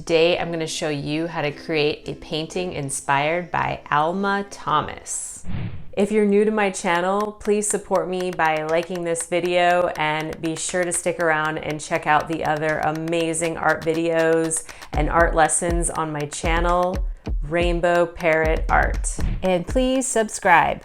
Today I'm going to show you how to create a painting inspired by Alma Thomas. If you're new to my channel, please support me by liking this video and be sure to stick around and check out the other amazing art videos and art lessons on my channel, Rainbow Parrot Art. And please subscribe.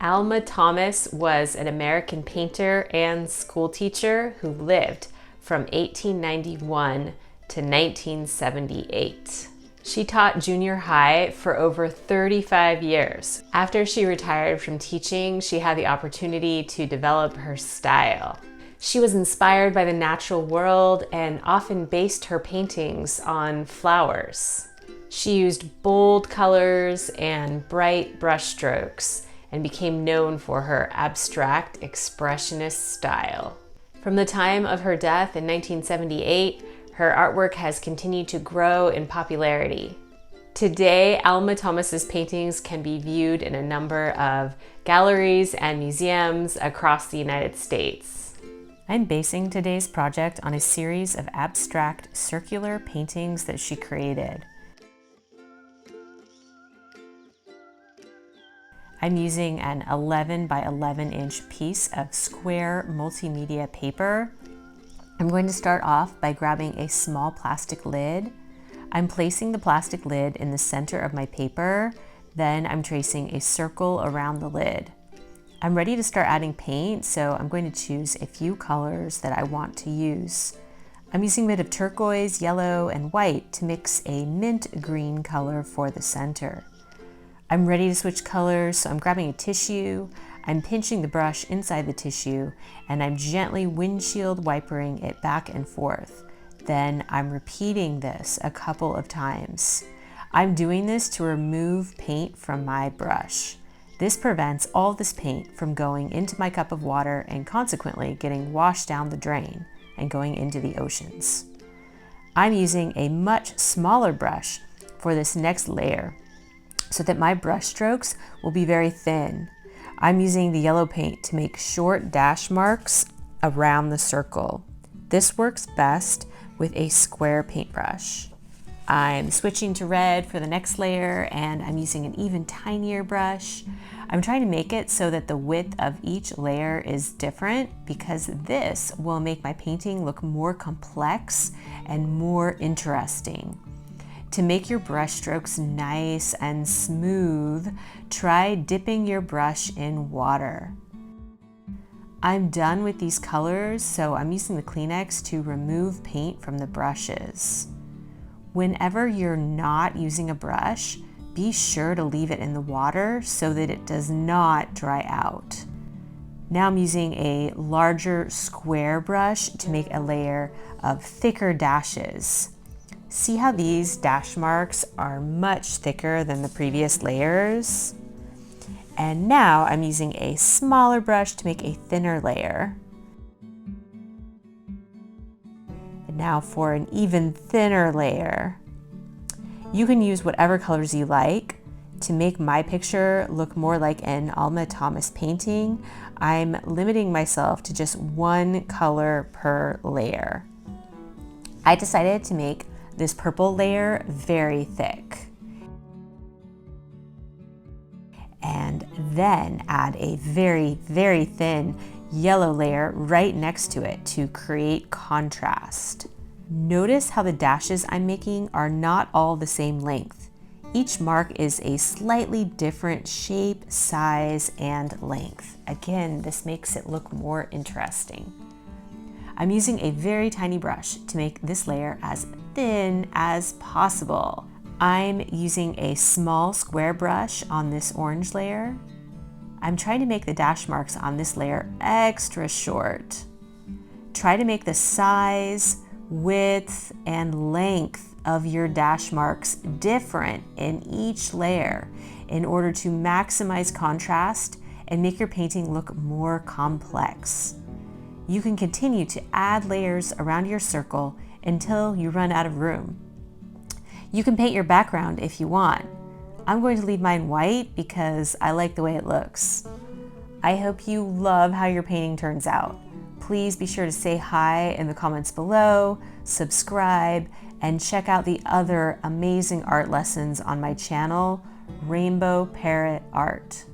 Alma Thomas was an American painter and school teacher who lived from 1891 to 1978. She taught junior high for over 35 years. After she retired from teaching, she had the opportunity to develop her style. She was inspired by the natural world and often based her paintings on flowers. She used bold colors and bright brushstrokes and became known for her abstract expressionist style. From the time of her death in 1978, her artwork has continued to grow in popularity. Today, Alma Thomas's paintings can be viewed in a number of galleries and museums across the United States. I'm basing today's project on a series of abstract circular paintings that she created. I'm using an 11 by 11 inch piece of square multimedia paper. I'm going to start off by grabbing a small plastic lid. I'm placing the plastic lid in the center of my paper. Then I'm tracing a circle around the lid. I'm ready to start adding paint, so I'm going to choose a few colors that I want to use. I'm using a bit of turquoise, yellow, and white to mix a mint green color for the center. I'm ready to switch colors, so I'm grabbing a tissue, I'm pinching the brush inside the tissue, and I'm gently windshield wipering it back and forth. Then I'm repeating this a couple of times. I'm doing this to remove paint from my brush. This prevents all this paint from going into my cup of water and consequently getting washed down the drain and going into the oceans. I'm using a much smaller brush for this next layer, so that my brush strokes will be very thin. I'm using the yellow paint to make short dash marks around the circle. This works best with a square paintbrush. I'm switching to red for the next layer, and I'm using an even tinier brush. I'm trying to make it so that the width of each layer is different because this will make my painting look more complex and more interesting. To make your brush strokes nice and smooth, try dipping your brush in water. I'm done with these colors, so I'm using the Kleenex to remove paint from the brushes. Whenever you're not using a brush, be sure to leave it in the water so that it does not dry out. Now I'm using a larger square brush to make a layer of thicker dashes. See how these dash marks are much thicker than the previous layers? And now I'm using a smaller brush to make a thinner layer. And now for an even thinner layer. You can use whatever colors you like. To make my picture look more like an Alma Thomas painting, I'm limiting myself to just one color per layer. I decided to make this purple layer very thick. And then add a very, very thin yellow layer right next to it to create contrast. Notice how the dashes I'm making are not all the same length. Each mark is a slightly different shape, size, and length. Again, this makes it look more interesting. I'm using a very tiny brush to make this layer as thin as possible. I'm using a small square brush on this orange layer. I'm trying to make the dash marks on this layer extra short. Try to make the size, width, and length of your dash marks different in each layer in order to maximize contrast and make your painting look more complex. You can continue to add layers around your circle until you run out of room. You can paint your background if you want. I'm going to leave mine white because I like the way it looks. I hope you love how your painting turns out. Please be sure to say hi in the comments below, subscribe, and check out the other amazing art lessons on my channel, Rainbow Parrot Art.